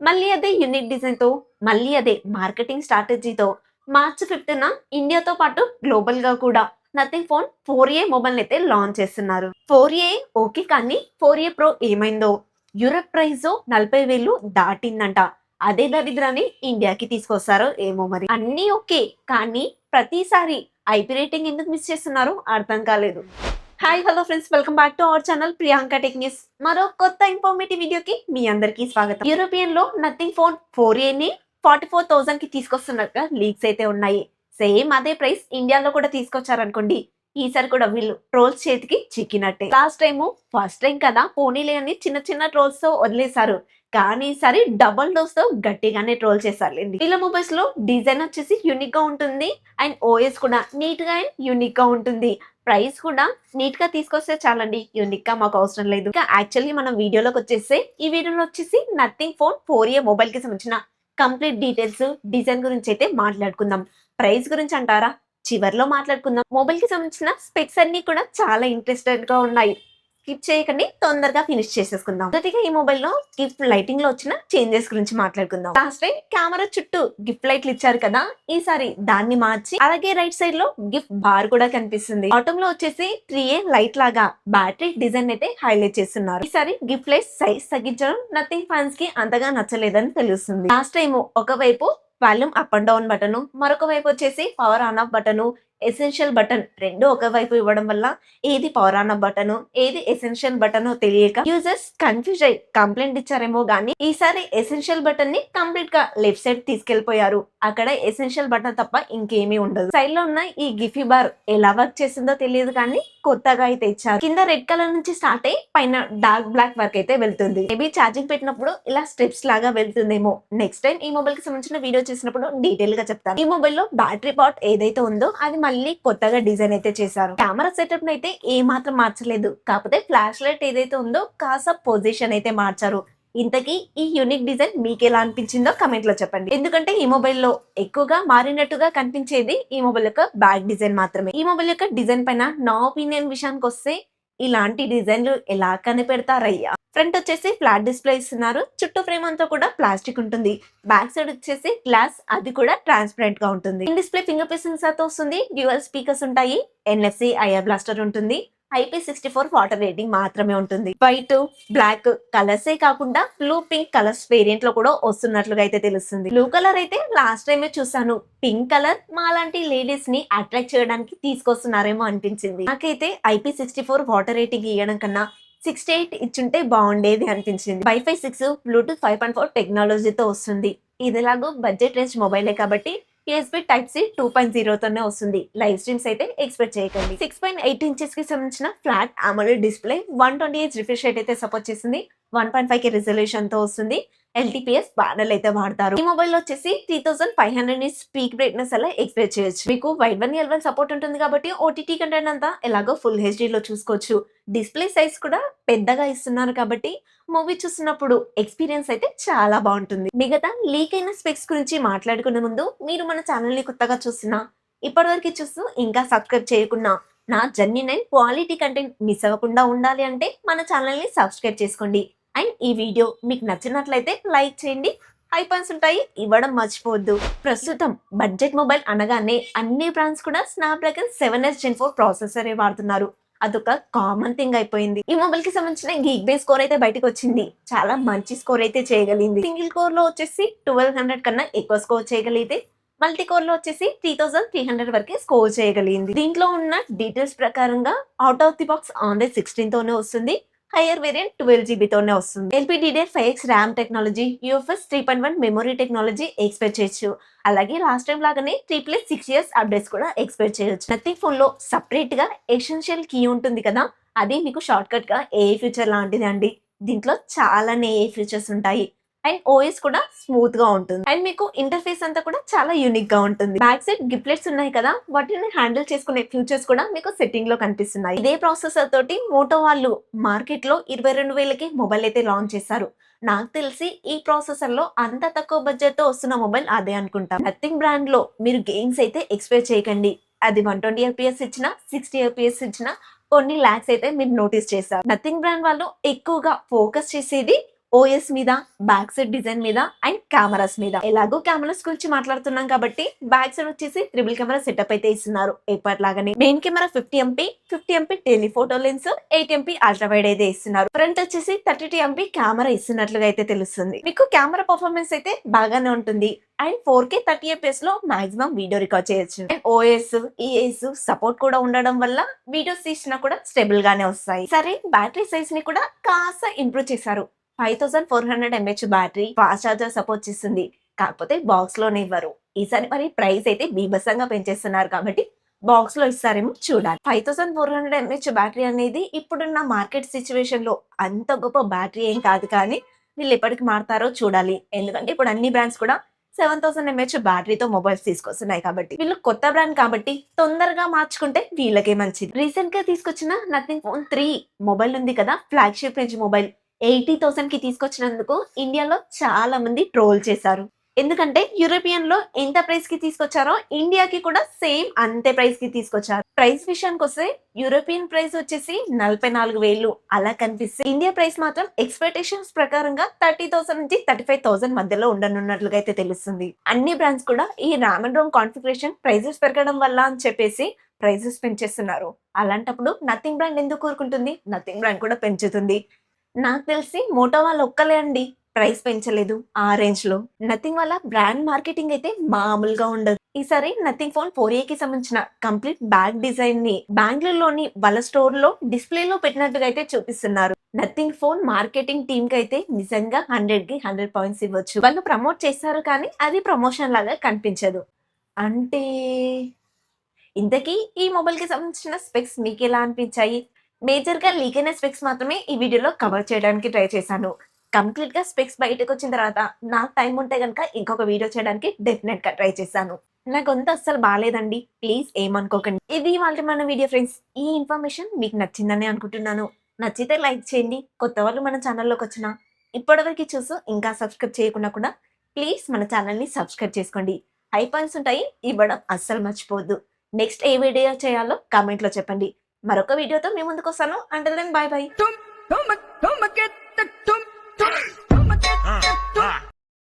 మళ్ళీ అదే unique design తో, మళ్ళీ అదే మార్కెటింగ్ స్ట్రాటజీతో మార్చ్ 5న ఇండియాతో పాటు గ్లోబల్ గా కూడా నథింగ్ ఫోన్ 4A మొబైల్ అయితే లాంచ్ చేస్తున్నారు. 4A ఓకే, కానీ 4A ప్రో ఏమైందో యూరప్ ప్రైస్ 40,000 దాటిందంట. అదే దరిద్రాన్ని ఇండియాకి తీసుకొస్తారో ఏమో మరి. అన్నీ ఓకే, కానీ ప్రతిసారి ఐపీ రేటింగ్ ఎందుకు మిస్ చేస్తున్నారో అర్థం కాలేదు. Hi hello friends, welcome back to our channel Priyanka tech news. మరో కొత్త ఇన్ఫర్మేటివ్ వీడియోకి మీ అందరికీ స్వాగతం. యూరోపియన్ లో నథింగ్ ఫోన్ 4A ని 44,000 కి తీసుకొస్తున్నట్టుగా లీక్స్ అయితే ఉన్నాయి. సేమ్ అదే ప్రైస్ ఇండియాలో కూడా తీసుకొచ్చారనుకోండి, ఈసారి కూడా వీళ్ళు ట్రోల్స్ చేతికి చిక్కినట్టే. లాస్ట్ ఫస్ట్ టైం కదా పోనీలే అని చిన్న చిన్న ట్రోల్స్ తో వదిలేశారు, కానీ ఈసారి డబుల్ డోస్ తో గట్టిగానే ట్రోల్ చేశారులేండి. వీళ్ళ మొబైల్స్ లో డిజైన్ వచ్చేసి యూనిక్ గా ఉంటుంది, అండ్ ఓఎస్ కూడా నీట్ గా అండ్ యూనిక్ గా ఉంటుంది. ప్రైస్ కూడా నీట్ గా తీసుకొస్తే చాలండి, యూనిక్ గా మాకు అవసరం లేదు. ఇంకా యాక్చువల్లీ మనం వీడియోలోకి వచ్చేస్తే, ఈ వీడియోలో వచ్చేసి నథింగ్ ఫోన్ 4A మొబైల్ కి సంబంధించిన కంప్లీట్ డీటెయిల్స్, డిజైన్ గురించి అయితే మాట్లాడుకుందాం. ప్రైస్ గురించి అంటారా, చివర్లో మాట్లాడుకుందాం. మొబైల్ కి సంబంధించిన స్పెక్స్ అన్ని కూడా చాలా ఇంట్రెస్టెడ్ గా ఉన్నాయి. స్కిప్ చేయకండి, తొందరగా ఫినిష్ చేసేసుకుందాం. మొదటిగా ఈ మొబైల్ లో గిఫ్ట్ లైటింగ్ లో వచ్చిన చేంజెస్ గురించి మాట్లాడుకుందాం. లాస్ట్ టైం కెమెరా చుట్టూ గిఫ్ట్ లైట్లు ఇచ్చారు కదా, ఈసారి దాన్ని మార్చి అలాగే రైట్ సైడ్ లో గిఫ్ట్ బార్ కూడా కనిపిస్తుంది. బాటమ్ లో వచ్చేసి 3A లైట్ లాగా బ్యాటరీ డిజైన్ అయితే హైలైట్ చేస్తున్నారు. ఈసారి గిఫ్ట్ లైట్ సైజ్ తగ్గించడం నథింగ్ ఫ్యాన్స్ కి అంతగా నచ్చలేదని తెలుస్తుంది. లాస్ట్ టైం ఒకవైపు volume up and down button, మరొక వైపు వచ్చేసి power on off button, essential button రెండు ఒక వైపు ఇవ్వడం వల్ల ఏది పవర్ ఆన్ ఆఫ్ బటన్, ఏది ఎసెన్షియల్ బటన్ తెలియక యూజర్స్ కన్ఫ్యూజ్ అయ్యి కంప్లైంట్ ఇచ్చారేమో గానీ, ఈసారి ఎసెన్షియల్ బటన్ ని కంప్లీట్ గా లెఫ్ట్ సైడ్ తీసుకెళ్లిపోయారు. అక్కడ ఎసెన్షియల్ బటన్ తప్ప ఇంకేమీ ఉండదు. సైడ్ లో ఉన్న ఈ గిఫీ బార్ ఎలా వర్క్ చేసిందో తెలియదు, కానీ కొత్తగా అయితే ఇచ్చారు. కింద రెడ్ కలర్ నుంచి స్టార్ట్ అయ్యి పైన డార్క్ బ్లాక్ వర్క్ అయితే వెళ్తుంది. మేబీ ఛార్జింగ్ పెట్టినప్పుడు ఇలా స్టెప్స్ లాగా వెళ్తుందేమో. నెక్స్ట్ టైం ఈ మొబైల్ కి సంబంధించిన వీడియో చేసినప్పుడు డీటెయిల్ గా చెప్తాను. ఈ మొబైల్ లో బ్యాటరీ పార్ట్ ఏదైతే ఉందో అది మళ్ళీ కొత్తగా డిజైన్ అయితే చేశారు. కెమెరా సెటప్ అయితే ఏ మాత్రం మార్చలేదు, కాకపోతే ఫ్లాష్ లైట్ ఏదైతే ఉందో కాస్త పొజిషన్ అయితే మార్చారు. ఇంతకీ ఈ యూనిక్ డిజైన్ మీకు ఎలా అనిపించిందో కమెంట్ లో చెప్పండి. ఎందుకంటే ఈ మొబైల్ లో ఎక్కువగా మారినట్టుగా కనిపించేది ఈ మొబైల్ యొక్క బ్యాక్ డిజైన్ మాత్రమే. ఈ మొబైల్ యొక్క డిజైన్ పైన నా ఒపీనియన్ విషయానికి వస్తే, ఇలాంటి డిజైన్లు ఎలా కనిపెడతారయ్యా. ఫ్రంట్ వచ్చేసి ఫ్లాట్ డిస్ప్లే ఇస్తున్నారు, చుట్టూ ఫ్రేమ్ అంతా కూడా ప్లాస్టిక్ ఉంటుంది. బ్యాక్ సైడ్ వచ్చేసి గ్లాస్, అది కూడా ట్రాన్స్పరెంట్ గా ఉంటుంది. In display finger print censor తో వస్తుంది. డ్యూయల్ స్పీకర్స్ ఉంటాయి, NFC ఐఆర్ బ్లాస్టర్ ఉంటుంది, IP64 వాటర్ రేటింగ్ మాత్రమే ఉంటుంది. వైట్, బ్లాక్ కలర్సే కాకుండా బ్లూ, పింక్ కలర్స్ వేరియంట్ లో కూడా వస్తున్నట్లుగా అయితే తెలుస్తుంది. బ్లూ కలర్ అయితే లాస్ట్ టైమే చూసాను. పింక్ కలర్ మాలాంటి లేడీస్ ని అట్రాక్ట్ చేయడానికి తీసుకొస్తున్నారేమో అనిపించింది. నాకైతే IP64 వాటర్ రేటింగ్ ఇవ్వడం కన్నా 68 ఇచ్చుంటే బాగుండేది అనిపించింది. వైఫై 6, బ్లూటూత్ 5.4 టెక్నాలజీతో వస్తుంది. ఇది ఎలాగో బడ్జెట్ రేంజ్ మొబైలే కాబట్టి USB Type-C 2.0 తోనే వస్తుంది. లైవ్ స్ట్రీమ్స్ అయితే ఎక్స్పెక్ట్ చేయకండి. 6.8 ఇంచెస్ కి సంబంధించిన flat AMOLED display, 120Hz refresh rate అయితే సపోర్ట్ చేస్తుంది. 1.5K రిజల్యూషన్ తో వస్తుంది. LTPS ప్యానెల్ అయితే వాడతారు. ఈ మొబైల్ వచ్చేసి 3500 నిట్స్ పీక్ బ్రైట్నెస్ అలా ఎక్స్పెక్ట్ చేయొచ్చు. మీకు వైడ్ వన్ L1 సపోర్ట్ ఉంటుంది కాబట్టి OTT కంటెంట్ అంతా ఎలాగో ఫుల్ HD లో చూసుకోవచ్చు. డిస్ప్లే సైజ్ కూడా పెద్దగా ఇస్తున్నారు కాబట్టి మూవీ చూస్తున్నప్పుడు ఎక్స్పీరియన్స్ అయితే చాలా బాగుంటుంది. మిగతా లీక్ అయిన స్పెక్స్ గురించి మాట్లాడుకునే ముందు, మీరు మన ఛానల్ ని కొత్తగా చూస్తున్నా, ఇప్పటివరకు చూస్తూ ఇంకా సబ్స్క్రైబ్ చేయకున్నా, నా జెన్యూన్ క్వాలిటీ కంటెంట్ మిస్ అవ్వకుండా ఉండాలి అంటే మన ఛానల్ ని సబ్స్క్రైబ్ చేసుకోండి. అండ్ ఈ వీడియో మీకు నచ్చినట్లయితే లైక్ చేయండి. హై పాయింట్స్ ఉంటాయి, ఇవ్వడం మర్చిపోవద్దు. ప్రస్తుతం బడ్జెట్ మొబైల్ అనగానే అన్ని బ్రాండ్స్ కూడా స్నాప్డ్రాగన్ 7S Gen 4 ప్రాసెసర్ వాడుతున్నారు. అదొక కామన్ థింగ్ అయిపోయింది. ఈ మొబైల్ కి సంబంధించిన గీక్ బేస్ స్కోర్ అయితే బయటకు వచ్చింది. చాలా మంచి స్కోర్ అయితే చేయగలిగింది. సింగిల్ కోర్ లో వచ్చేసి 1200 కన్నా ఎక్కువ స్కోర్ చేయగలిగితే, మల్టీ కోర్ లో వచ్చేసి 3300 వరకే స్కోర్ చేయగలిగింది. దీంట్లో ఉన్న డీటెయిల్స్ ప్రకారంగా out of the box Android 16 తోనే వస్తుంది. హైయర్ వేరియంట్ 12GB తోనే వస్తుంది. LPDDR5X RAM technology, UFS 3.1 memory technology expect చేయొచ్చు. అలాగే లాస్ట్ టైం లాగానే 3+6 years అప్డేట్స్ కూడా ఎక్స్పెక్ట్ చేయొచ్చు. నథింగ్ ఫోన్ లో సపరేట్ గా ఎసెన్షియల్ కీ ఉంటుంది కదా, అది మీకు షార్ట్ కట్ గా AI ఫీచర్ లాంటిది అండి. దీంట్లో చాలానే AI ఫీచర్స్ ఉంటాయి. అండ్ OS కూడా స్మూత్ గా ఉంటుంది. అండ్ మీకు ఇంటర్ఫేస్ అంతా కూడా చాలా యూనిక్ గా ఉంటుంది. బ్యాక్ సైడ్ గిఫ్ట్లెట్స్ ఉన్నాయి కదా, వాటిని హ్యాండిల్ చేసుకునే ఫ్యూచర్స్ కూడా మీకు సెట్టింగ్ లో కనిపిస్తున్నాయి. ఇదే ప్రాసెసర్ తోటి మోటో వాళ్ళు మార్కెట్ లో 22,000కి మొబైల్ అయితే లాంచ్ చేశారు. నాకు తెలిసి ఈ ప్రాసెసర్ లో అంత తక్కువ బడ్జెట్ తో వస్తున్న మొబైల్ అదే అనుకుంటా. నథింగ్ బ్రాండ్ లో మీరు గేమ్స్ అయితే ఎక్స్పెక్ట్ చేయకండి. అది 120 FPS ఇచ్చినా, 60 FPS ఇచ్చినా కొన్ని లాక్స్ అయితే మీరు నోటీస్ చేశారు. నథింగ్ బ్రాండ్ వాళ్ళు ఎక్కువగా ఫోకస్ చేసేది ఓఎస్ మీద, బ్యాక్ సైడ్ డిజైన్ మీద అండ్ కెమెరాస్ మీద. ఎలాగో కెమెరాస్ గురించి మాట్లాడుతున్నాం కాబట్టి బ్యాక్ సైడ్ వచ్చేసి ట్రిపుల్ కెమెరా సెటప్ అయితే ఇస్తున్నారు ఎప్పటిలాగానే. Main camera 50 MP telephoto lens, 8 MP ultra wide అయితే ఇస్తున్నారు. ఫ్రంట్ వచ్చేసి 32 MP కెమెరా ఇస్తున్నట్లుగా అయితే తెలుస్తుంది. మీకు కెమెరా పర్ఫార్మెన్స్ అయితే బాగానే ఉంటుంది అండ్ 4K 30 FPS లో మాక్సిమం వీడియో రికార్డ్ చేయొచ్చు. ఓఎస్, ఈఎస్ సపోర్ట్ కూడా ఉండడం వల్ల వీడియోస్ తీసినా కూడా స్టేబుల్ గానే వస్తాయి. సరే, బ్యాటరీ సైజ్ ని కూడా కాస్త ఇంప్రూవ్ చేశారు. 5400 mAh battery, fast charger support చేస్తుంది. కాకపోతే బాక్స్ లోనే ఇవ్వరు. ఈసారి మరి ప్రైస్ అయితే బీభత్సంగా పెంచేస్తున్నారు కాబట్టి బాక్స్ లో ఇస్తారేమో చూడాలి. 5400 mAh బ్యాటరీ అనేది ఇప్పుడున్న మార్కెట్ సిచ్యువేషన్ లో అంత గొప్ప బ్యాటరీ ఏం కాదు, కానీ వీళ్ళు ఎప్పటికి మారుతారో చూడాలి. ఎందుకంటే ఇప్పుడు అన్ని బ్రాండ్స్ కూడా 7000 mAh బ్యాటరీతో మొబైల్స్ తీసుకొస్తున్నాయి కాబట్టి వీళ్ళు కొత్త బ్రాండ్ కాబట్టి తొందరగా మార్చుకుంటే వీళ్ళకే మంచిది. రీసెంట్ గా తీసుకొచ్చిన నథింగ్ ఫోన్ 3 మొబైల్ ఉంది కదా, ఫ్లాగ్షిప్ రేంజ్ మొబైల్ 80,000 కి తీసుకొచ్చినందుకు ఇండియాలో చాలా మంది ట్రోల్ చేశారు. ఎందుకంటే యూరోపియన్ లో ఎంత ప్రైస్ కి తీసుకొచ్చారో ఇండియాకి కూడా సేమ్ అంతే ప్రైస్ కి తీసుకొచ్చారు. ప్రైస్ విషయానికి వస్తే యూరోపియన్ ప్రైస్ వచ్చేసి 44,000 అలా కనిపిస్తే ఇండియా ప్రైస్ మాత్రం ఎక్స్పెక్టేషన్స్ ప్రకారంగా 30,000 నుంచి 35,000 మధ్యలో ఉండనున్నట్లుగా అయితే తెలుస్తుంది. అన్ని బ్రాండ్స్ కూడా ఈ RAM and ROM configuration prices పెరగడం వల్ల అని చెప్పేసి ప్రైజెస్ పెంచేస్తున్నారు. అలాంటప్పుడు నథింగ్ బ్రాండ్ ఎందుకు కోరుకుంటుంది? నథింగ్ బ్రాండ్ కూడా పెంచుతుంది. నాకు తెలిసి మోటో వాళ్ళు ఒక్కలే అండి ప్రైస్ పెంచలేదు ఆ రేంజ్ లో. నథింగ్ వాళ్ళ బ్రాండ్ మార్కెటింగ్ అయితే మామూలుగా ఉండదు. ఈసారి నథింగ్ ఫోన్ 4A కి సంబంధించిన కంప్లీట్ బ్యాక్ డిజైన్ ని బెంగళూరులోని వాళ్ళ స్టోర్ లో డిస్ప్లే లో పెట్టినట్టుగా అయితే చూపిస్తున్నారు. నథింగ్ ఫోన్ మార్కెటింగ్ టీమ్ కి అయితే నిజంగా 100 కి 100 పాయింట్స్ ఇవ్వచ్చు. వాళ్ళు ప్రమోట్ చేస్తారు కానీ అది ప్రమోషన్ లాగా కనిపించదు. అంటే ఇంతకీ ఈ మొబైల్ కి సంబంధించిన స్పెక్స్ మీకు ఎలా అనిపించాయి? మేజర్ గా లీక్ అయిన స్పెక్స్ మాత్రమే ఈ వీడియోలో కవర్ చేయడానికి ట్రై చేశాను. కంప్లీట్ గా స్పెక్స్ బయటకు వచ్చిన తర్వాత నాకు టైం ఉంటే గనుక ఇంకొక వీడియో చేయడానికి డెఫినెట్ గా ట్రై చేశాను. నా గొంతు అస్సలు బాగాలేదండి, ప్లీజ్ ఏమనుకోకండి. ఇది వాళ్ళ మన వీడియో ఫ్రెండ్స్. ఈ ఇన్ఫర్మేషన్ మీకు నచ్చిందని అనుకుంటున్నాను. నచ్చితే లైక్ చేయండి. కొత్త వాళ్ళు మన ఛానల్లోకి వచ్చిన ఇప్పటివరకు చూసి ఇంకా సబ్స్క్రైబ్ చేయకుండా కూడా ప్లీజ్ మన ఛానల్ ని సబ్స్క్రైబ్ చేసుకోండి. హై పాయింట్స్ ఉంటాయి, ఇవ్వడం అస్సలు మర్చిపోవద్దు. నెక్స్ట్ ఏ వీడియో చేయాలో కామెంట్ లో చెప్పండి. మరొక వీడియోతో మీ ముందుకు వస్తాను. Until then bye by.